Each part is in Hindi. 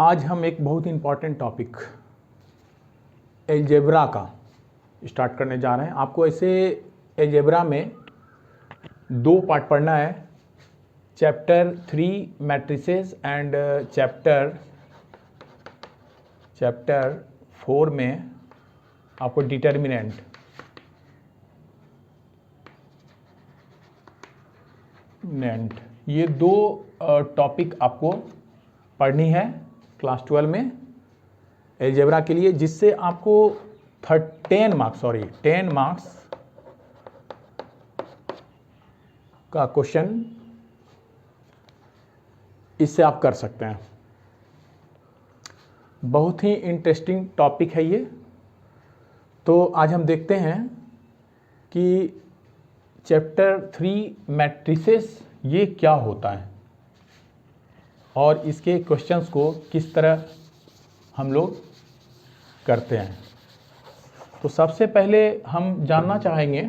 आज हम एक बहुत ही इम्पॉर्टेंट टॉपिक अलजेब्रा का स्टार्ट करने जा रहे हैं। आपको ऐसे अलजेब्रा में दो पार्ट पढ़ना है, चैप्टर 3 मैट्रिसेस एंड चैप्टर 4 में आपको डिटर्मिनेंट ये दो टॉपिक आपको पढ़नी है क्लास 12 में अलजेब्रा के लिए, जिससे आपको 10 मार्क्स का क्वेश्चन इससे आप कर सकते हैं। बहुत ही इंटरेस्टिंग टॉपिक है ये। तो आज हम देखते हैं कि चैप्टर 3 मैट्रिसेस ये क्या होता है और इसके क्वेश्चंस को किस तरह हम लोग करते हैं। तो सबसे पहले हम जानना चाहेंगे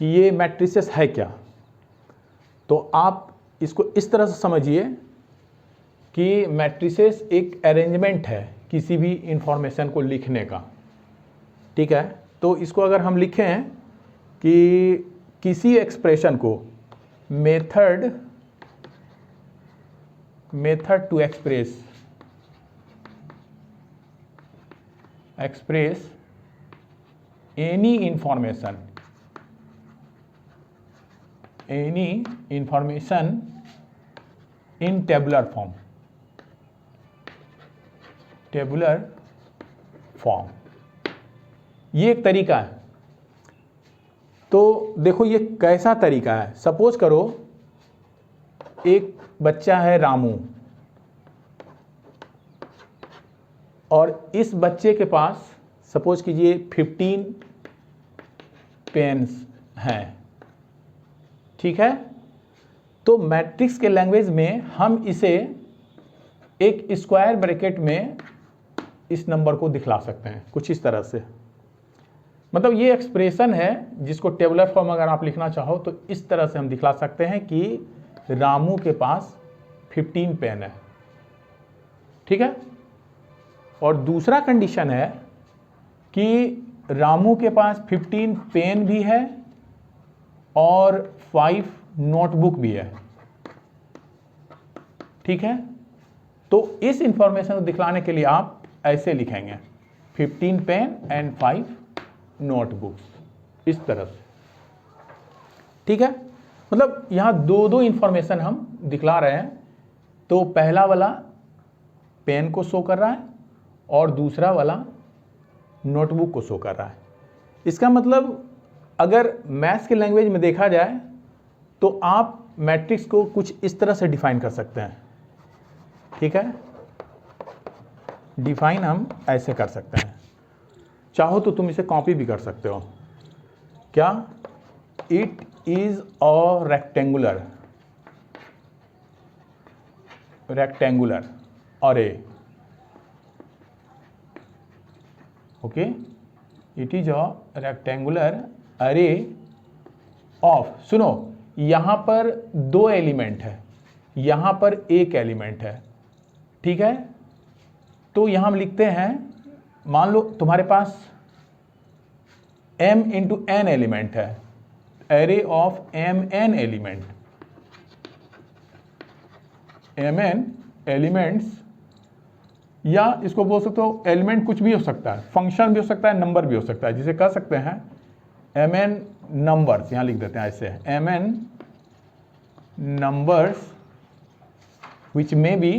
कि ये मैट्रिसेस है क्या। तो आप इसको इस तरह से समझिए कि मैट्रिसेस एक अरेंजमेंट है किसी भी इंफॉर्मेशन को लिखने का, ठीक है। तो इसको अगर हम लिखें कि किसी एक्सप्रेशन को method to express any information in tabular form, ये एक तरीका है। तो देखो ये कैसा तरीका है। सपोज करो एक बच्चा है रामू, और इस बच्चे के पास सपोज कीजिए 15 पेन्स हैं, ठीक है। तो मैट्रिक्स के लैंग्वेज में हम इसे एक स्क्वायर ब्रैकेट में इस नंबर को दिखला सकते हैं कुछ इस तरह से। मतलब ये एक्सप्रेशन है जिसको टेबुलर फॉर्म अगर आप लिखना चाहो तो इस तरह से हम दिखला सकते हैं कि रामू के पास 15 पेन है, ठीक है। और दूसरा कंडीशन है कि रामू के पास 15 पेन भी है और 5 नोटबुक भी है, ठीक है। तो इस इंफॉर्मेशन को दिखलाने के लिए आप ऐसे लिखेंगे 15 पेन एंड 5 नोटबुक्स, इस तरह से, ठीक है। मतलब यहां दो इंफॉर्मेशन हम दिखला रहे हैं। तो पहला वाला पेन को शो कर रहा है और दूसरा वाला नोटबुक को शो कर रहा है। इसका मतलब अगर मैथ्स के लैंग्वेज में देखा जाए तो आप मैट्रिक्स को कुछ इस तरह से डिफाइन कर सकते हैं, ठीक है। डिफाइन हम ऐसे कर सकते हैं, चाहो तो तुम इसे कॉपी भी कर सकते हो। क्या? इट इज अ रेक्टेंगुलर अरे, okay. It is a rectangular अरे ऑफ, सुनो यहां पर 2 एलिमेंट है, यहां पर 1 एलिमेंट है, ठीक है। तो यहां हम लिखते हैं, मान लो तुम्हारे पास m इंटू n एलिमेंट है, array of mn element, mn elements, या इसको बोल सकते हो एलिमेंट कुछ भी हो सकता है, फंक्शन भी हो सकता है, नंबर भी हो सकता है, जिसे कह सकते हैं mn नंबर्स। यहां लिख देते हैं ऐसे, mn numbers which may be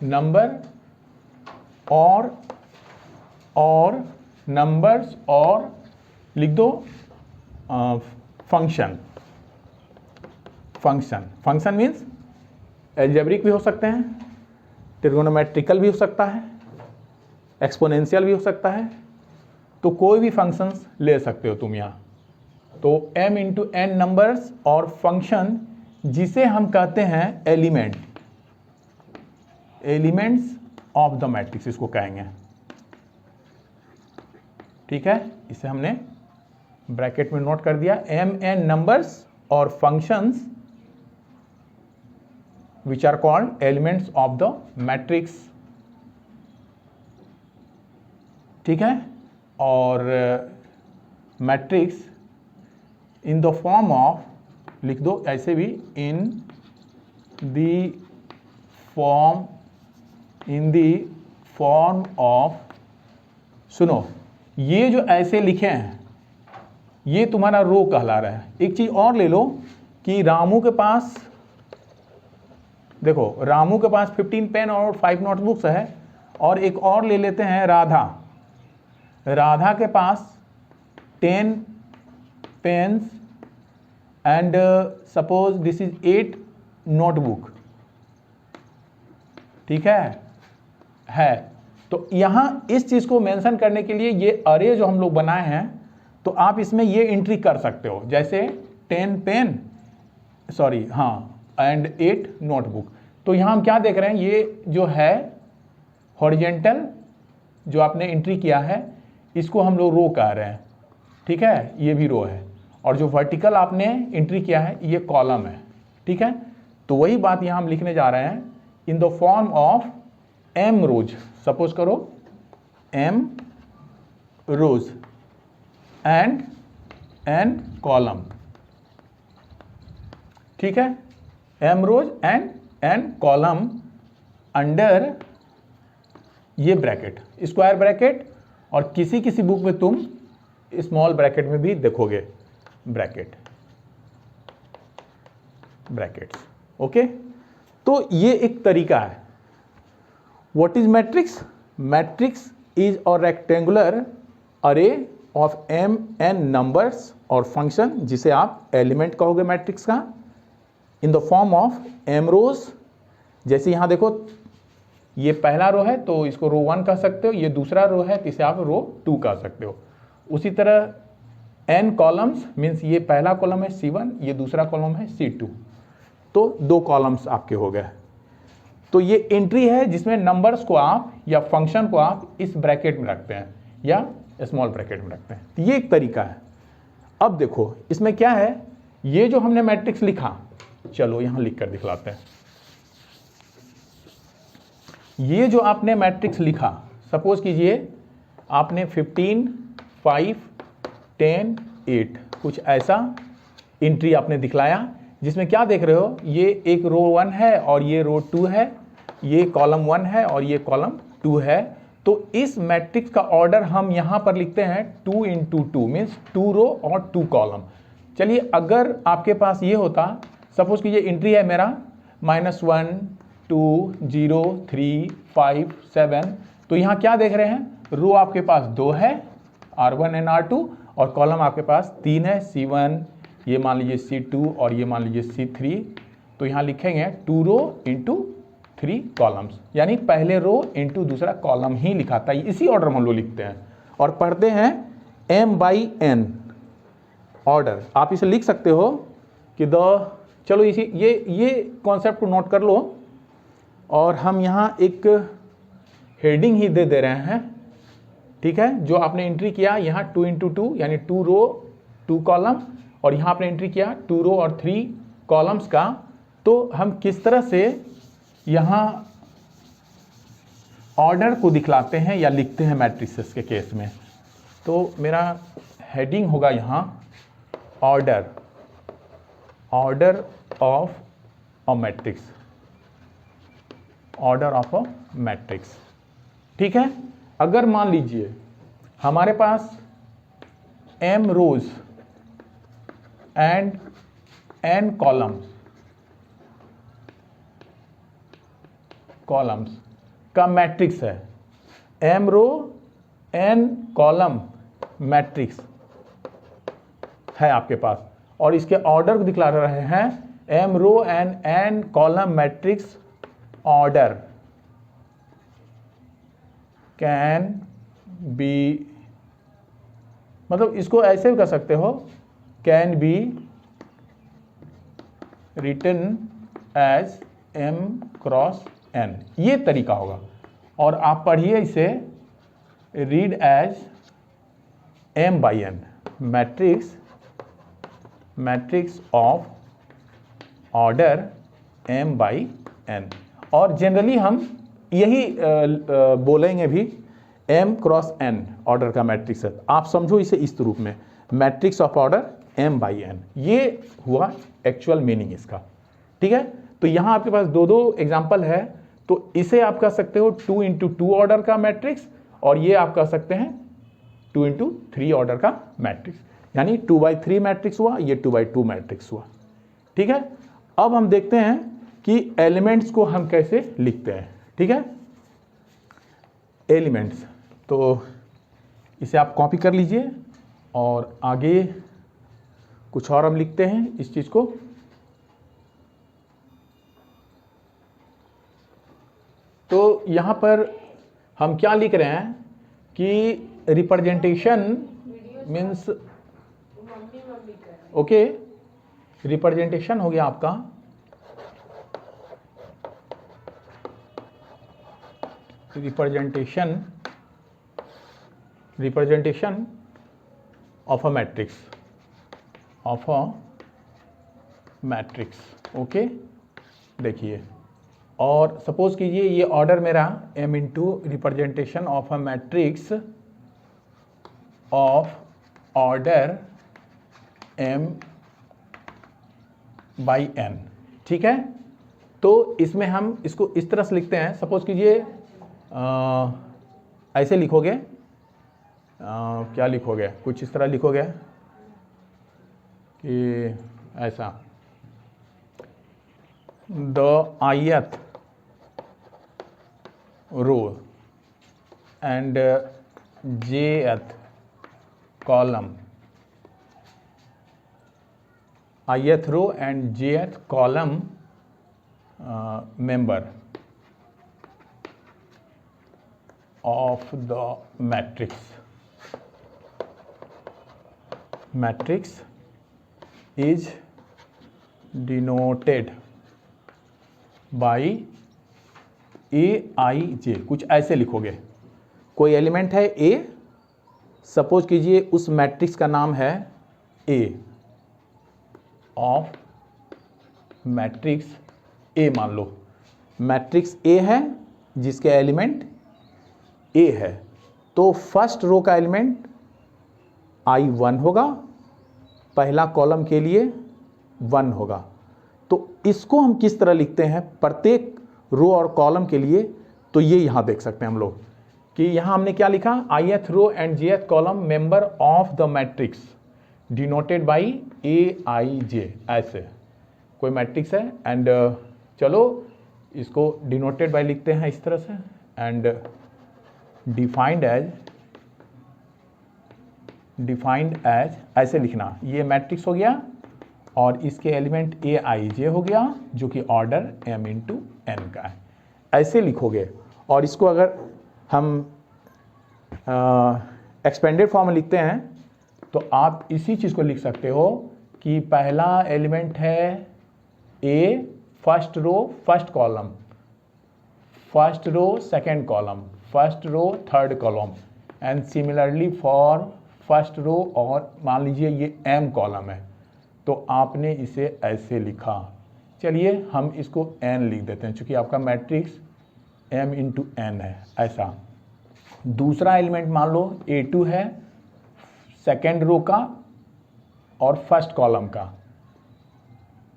number और नंबर्स, और लिख दो फंक्शन मीन्स एल्जेब्रिक भी हो सकते हैं, ट्रिगोनोमेट्रिकल भी हो सकता है, एक्सपोनेंशियल भी हो सकता है। तो कोई भी फंक्शंस ले सकते हो तुम यहाँ। तो m इंटू n नंबर्स और फंक्शन जिसे हम कहते हैं एलिमेंट्स ऑफ द मैट्रिक्स, इसको कहेंगे, ठीक है। इसे हमने ब्रैकेट में नोट कर दिया, mn नंबर्स और functions which are called elements of the matrix, ठीक है। और matrix in the form of, लिख दो ऐसे भी, इन द फॉर्म ऑफ, सुनो ये जो ऐसे लिखे हैं ये तुम्हारा रो कहला रहा है। एक चीज और ले लो कि रामू के पास, देखो रामू के पास 15 पेन और 5 नोटबुक्स है, और एक और ले लेते हैं राधा के पास 10 pens and suppose this is 8 notebook, ठीक है। तो यहां इस चीज को मेंशन करने के लिए ये अरे जो हम लोग बनाए हैं, तो आप इसमें ये एंट्री कर सकते हो, जैसे 10 पेन एंड 8 नोटबुक। तो यहां हम क्या देख रहे हैं, ये जो है हॉरिजेंटल जो आपने एंट्री किया है इसको हम लोग रो कह रहे हैं, ठीक है, ये भी रो है। और जो वर्टिकल आपने एंट्री किया है ये कॉलम है, ठीक है। तो वही बात यहां हम लिखने जा रहे हैं, in the form of m rows, suppose करो m rows and n column, ठीक है, m rows and n column under ये ब्रैकेट, स्क्वायर ब्रैकेट, और किसी बुक में तुम स्मॉल ब्रैकेट में भी देखोगे ब्रैकेट्स, ओके। तो ये एक तरीका है। What is matrix? Matrix is a rectangular अरे ऑफ m n नंबर्स और फंक्शन, जिसे आप एलिमेंट कहोगे मैट्रिक्स का, इन द फॉर्म ऑफ m रोज। जैसे यहां देखो ये पहला रो है तो इसको रो 1 कह सकते हो, ये दूसरा रो है तो इसे आप रो 2 कह सकते हो। उसी तरह n कॉलम्स मीन्स ये पहला कॉलम है C1, ये दूसरा कॉलम है C2, तो 2 कॉलम्स आपके हो गए। तो ये एंट्री है जिसमें नंबर्स को आप या फंक्शन को आप इस ब्रैकेट में रखते हैं या स्मॉल ब्रैकेट में रखते हैं, तो ये एक तरीका है। अब देखो इसमें क्या है, ये जो हमने मैट्रिक्स लिखा, चलो यहां लिख कर दिखलाते हैं। ये जो आपने मैट्रिक्स लिखा, सपोज कीजिए आपने 15, 5, 10, 8 कुछ ऐसा एंट्री आपने दिखलाया, जिसमें क्या देख रहे हो, ये एक रो 1 है और ये रो 2 है, ये कॉलम 1 है और ये कॉलम 2 है। तो इस मैट्रिक्स का ऑर्डर हम यहां पर लिखते हैं 2 into 2 मीन्स 2 रो और 2 कॉलम। चलिए अगर आपके पास ये होता, सपोज कीजिए एंट्री है मेरा -1, 2, 0, 3, 5, 7, तो यहाँ क्या देख रहे हैं, रो आपके पास 2 है R1 एंड R2, और कॉलम आपके पास 3 है C1, ये मान लीजिए C2 और ये मान लीजिए C3। तो यहाँ लिखेंगे 2 रो इंटू 3 कॉलम्स, यानी पहले रो इंटू दूसरा कॉलम ही लिखा था। इसी ऑर्डर में हम लोग लिखते हैं और पढ़ते हैं m/n ऑर्डर। आप इसे लिख सकते हो कि चलो इसी ये कॉन्सेप्ट को नोट कर लो, और हम यहाँ एक हेडिंग ही दे रहे हैं, ठीक है। जो आपने एंट्री किया यहाँ 2 into 2 यानी 2 रो 2 कॉलम, और यहाँ आपने एंट्री किया 2 रो और 3 कॉलम्स का। तो हम किस तरह से यहाँ ऑर्डर को दिखलाते हैं या लिखते हैं मैट्रिसेस के केस में, तो मेरा हेडिंग होगा यहाँ order of a matrix, order of a matrix, ठीक है। अगर मान लीजिए हमारे पास m rows and n columns का मैट्रिक्स है, m row n column matrix है आपके पास, और इसके ऑर्डर को दिखला रहे हैं m row and n column matrix order can be, मतलब इसको ऐसे भी कर सकते हो, can be written as m cross n, ये तरीका होगा। और आप पढ़िए इसे, read as m/n matrix of order m/n, n। और जनरली हम यही बोलेंगे भी m क्रॉस n ऑर्डर का मैट्रिक्स है। आप समझो इसे इस रूप में, matrix of order m by n, ये हुआ एक्चुअल मीनिंग इसका। ठीक है, तो यहाँ आपके पास दो दो एग्जाम्पल है, तो इसे आप कह सकते हो 2 इंटू 2 ऑर्डर का मैट्रिक्स, और ये आप कह सकते हैं 2 इंटू 3 ऑर्डर का मैट्रिक्स, यानी 2/3 मैट्रिक्स हुआ, ये 2/2 मैट्रिक्स हुआ। ठीक है, अब हम देखते हैं कि एलिमेंट्स को हम कैसे लिखते हैं। ठीक है, एलिमेंट्स, तो इसे आप कॉपी कर लीजिए और आगे कुछ और हम लिखते हैं इस चीज को। तो यहां पर हम क्या लिख रहे हैं कि रिप्रेजेंटेशन मीन्स, ओके, रिप्रेजेंटेशन हो गया आपका representation of a matrix, okay. देखिए, और सपोज कीजिए ये ऑर्डर मेरा m into representation of a matrix of order m by n। ठीक है, तो इसमें हम इसको इस तरह से लिखते हैं। सपोज कीजिए ऐसे लिखोगे, क्या लिखोगे, कुछ इस तरह लिखोगे कि ऐसा, the ith row and jth column, ith row and jth column member of the matrix is denoted by aij। कुछ ऐसे लिखोगे, कोई एलिमेंट है a, सपोज कीजिए उस मैट्रिक्स का नाम है a, ऑफ मैट्रिक्स A, मान लो मैट्रिक्स A है जिसके एलिमेंट A है, तो फर्स्ट रो का एलिमेंट I1 होगा, पहला कॉलम के लिए 1 होगा। तो इसको हम किस तरह लिखते हैं प्रत्येक रो और कॉलम के लिए, तो ये यहाँ देख सकते हैं हम लोग कि यहाँ हमने क्या लिखा, ith row and jth column member of the matrix denoted by aij। ऐसे कोई मैट्रिक्स है एंड चलो इसको डिनोटेड बाय लिखते हैं इस तरह से, एंड डिफाइंड एज ऐसे लिखना, ये मैट्रिक्स हो गया और इसके एलिमेंट aij हो गया जो कि ऑर्डर m इंटू n का है। ऐसे लिखोगे, और इसको अगर हम एक्सपेंडेड फॉर्म में लिखते हैं तो आप इसी चीज़ को लिख सकते हो कि पहला एलिमेंट है a, first row first column, first row second column, first row third column, and similarly for first row, और मान लीजिए ये m कॉलम है तो आपने इसे ऐसे लिखा। चलिए हम इसको n लिख देते हैं चूंकि आपका मैट्रिक्स m इंटू n है। ऐसा दूसरा एलिमेंट मान लो a2 है सेकेंड रो का और फर्स्ट कॉलम का,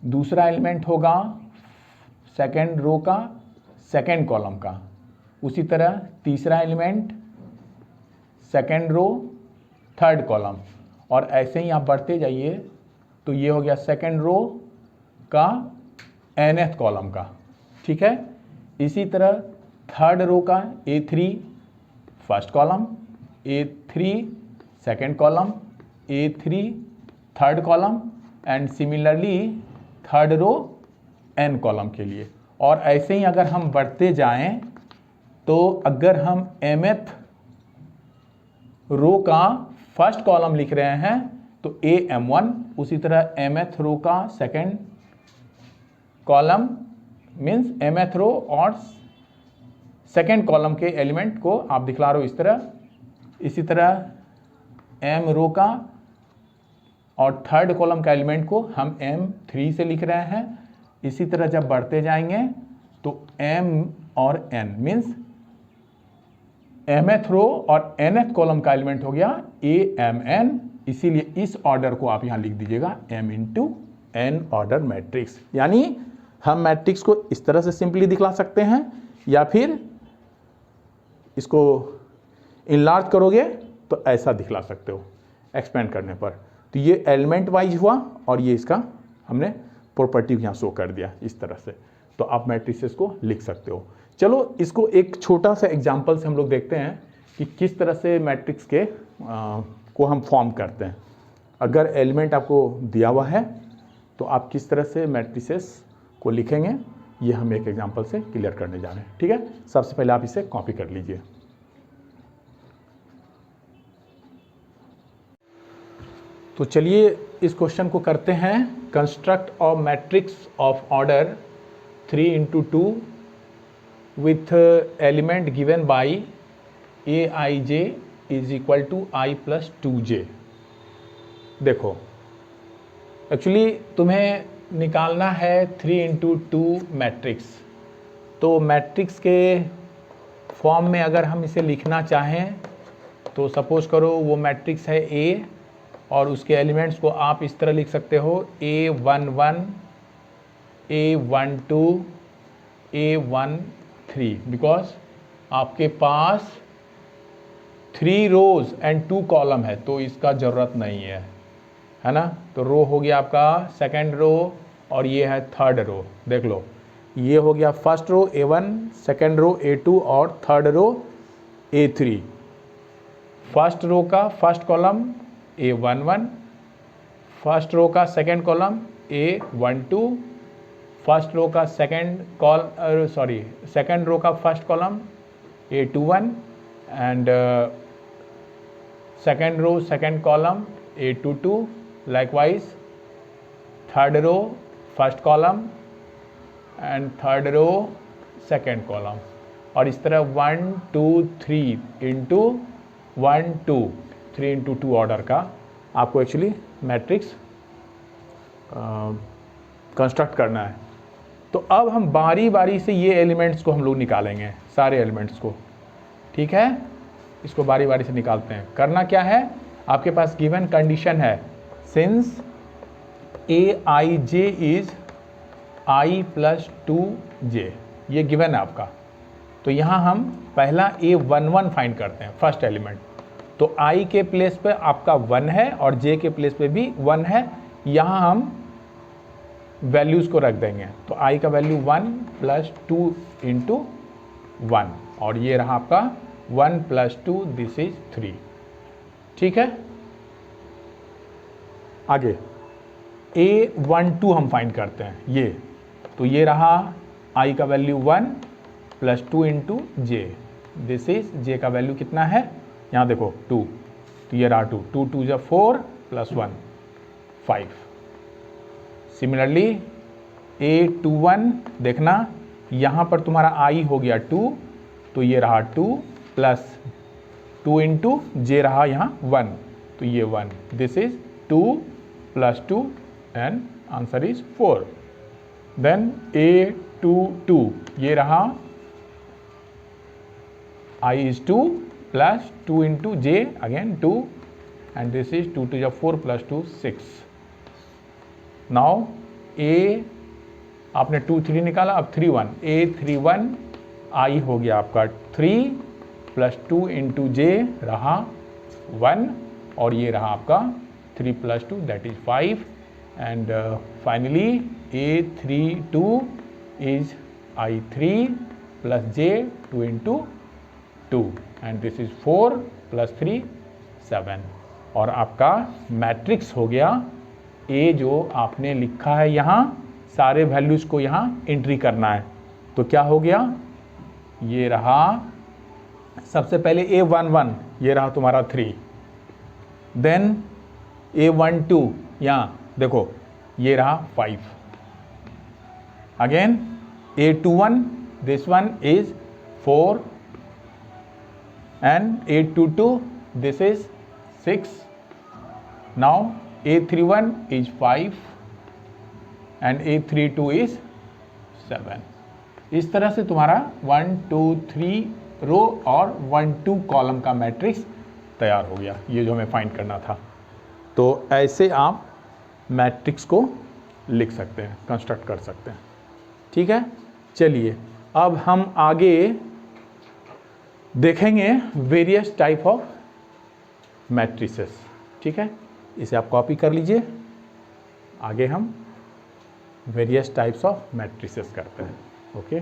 दूसरा एलिमेंट होगा सेकेंड रो का सेकेंड कॉलम का, उसी तरह तीसरा element second row third column, और ऐसे ही आप बढ़ते जाइए तो ये हो गया सेकेंड रो का nth कॉलम का। ठीक है, इसी तरह थर्ड रो का a3 first column, a3 second column, a3 third column, and similarly third row n column के लिए। और ऐसे ही अगर हम बढ़ते जाएं तो अगर हम mth रो का फर्स्ट कॉलम लिख रहे हैं तो am1, उसी तरह mth रो का सेकेंड कॉलम मीन्स mth रो और सेकेंड कॉलम के एलिमेंट को आप दिखला रहे हो इस तरह। इसी तरह m रो का और थर्ड कॉलम का एलिमेंट को हम m3 से लिख रहे हैं। इसी तरह जब बढ़ते जाएंगे तो m और n मीन्स mth रो और nth कॉलम का एलिमेंट हो गया amn, इसीलिए इस ऑर्डर को आप यहां लिख दीजिएगा m into n order matrix. यानी हम मैट्रिक्स को इस तरह से सिंपली दिखला सकते हैं या फिर इसको इनलार्ज करोगे तो ऐसा दिखला सकते हो एक्सपेंड करने पर। तो ये एलिमेंट वाइज हुआ और ये इसका हमने प्रॉपर्टी यहाँ शो कर दिया इस तरह से। तो आप मैट्रिसेस को लिख सकते हो। चलो इसको एक छोटा सा एग्जांपल से हम लोग देखते हैं कि किस तरह से मैट्रिक्स के को हम फॉर्म करते हैं। अगर एलिमेंट आपको दिया हुआ है तो आप किस तरह से मैट्रिसेस को लिखेंगे, ये हम एक एग्जांपल से क्लियर करने जा रहे हैं। ठीक है, सबसे पहले आप इसे कॉपी कर लीजिए। तो चलिए इस क्वेश्चन को करते हैं। Construct a matrix of order 3 into 2 with element given by aij is equal to I plus 2j। देखो एक्चुअली तुम्हें निकालना है 3 into 2 मैट्रिक्स। तो मैट्रिक्स के फॉर्म में अगर हम इसे लिखना चाहें तो सपोज करो वो मैट्रिक्स है A और उसके एलिमेंट्स को आप इस तरह लिख सकते हो A11, A12, A13, बिकॉज आपके पास 3 रोज एंड 2 कॉलम है तो इसका ज़रूरत नहीं है ना। तो रो हो गया आपका सेकेंड रो और ये है थर्ड रो। देख लो, ये हो गया first row A1, second row A2 और third row A3। First row का first column A11, first row का second column A12, first row का सेकेंड रो का first column A21 and second row second column A22, likewise third row first column and third row second column. और इस तरह 1 2 3 इंटू 1 2 3 into 2 ऑर्डर का आपको एक्चुअली मैट्रिक्स कंस्ट्रक्ट करना है। तो अब हम बारी बारी से ये एलिमेंट्स को हम लोग निकालेंगे, सारे एलिमेंट्स को। ठीक है, इसको बारी बारी से निकालते हैं। करना क्या है, आपके पास गिवन कंडीशन है since aij is I plus 2j, ये गिवन है आपका। तो यहाँ हम पहला A11 फाइंड करते हैं, फर्स्ट एलिमेंट। तो I के प्लेस पे आपका 1 है और J के प्लेस पे भी 1 है। यहाँ हम वैल्यूज़ को रख देंगे। तो I का वैल्यू 1 plus 2 into 1 और ये रहा आपका 1 plus 2, दिस इज 3। ठीक है, आगे A12 हम फाइंड करते हैं ये। तो ये रहा I का value 1 plus 2 into J, this is J का वैल्यू कितना है, यहाँ देखो 2, तो ये रहा 2, 2 2 = 4 plus 1 5। सिमिलरली A21 देखना, यहाँ पर तुम्हारा I हो गया 2, तो ये रहा 2 plus 2 into J रहा यहाँ 1, तो ये 1, this is 2 plus 2 and answer is 4। Then A22 ये रहा I is 2 plus 2 into J again 2 and this is 2 to the 4 plus 2 6। now A आपने 2 3 निकाला, अब 3 1, A31 I हो गया आपका 3 plus 2 into J रहा 1 और ये रहा आपका 3 plus 2 that is 5 and finally A32 is I3 plus J 2 into 2 and this is 4 plus 3 7 और आपका मैट्रिक्स हो गया। A जो आपने लिखा है यहाँ, सारे वैल्यूज़ को यहाँ एंट्री करना है। तो क्या हो गया, ये रहा सबसे पहले A11, ये रहा तुम्हारा 3, देन A12 यहाँ देखो ये रहा 5, again A21 this one is 4 and A22 this is 6। now A31 is 5 and A32 is 7। इस तरह से तुम्हारा 1 2 3 रो और 1 2 कॉलम का मैट्रिक्स तैयार हो गया, ये जो हमें फाइंड करना था। तो ऐसे आप मैट्रिक्स को लिख सकते हैं, कंस्ट्रक्ट कर सकते हैं। ठीक है, चलिए अब हम आगे देखेंगे वेरियस टाइप ऑफ मैट्रिसेस। ठीक है, इसे आप कॉपी कर लीजिए। आगे हम वेरियस टाइप्स ऑफ मैट्रिसेस करते हैं। ओके।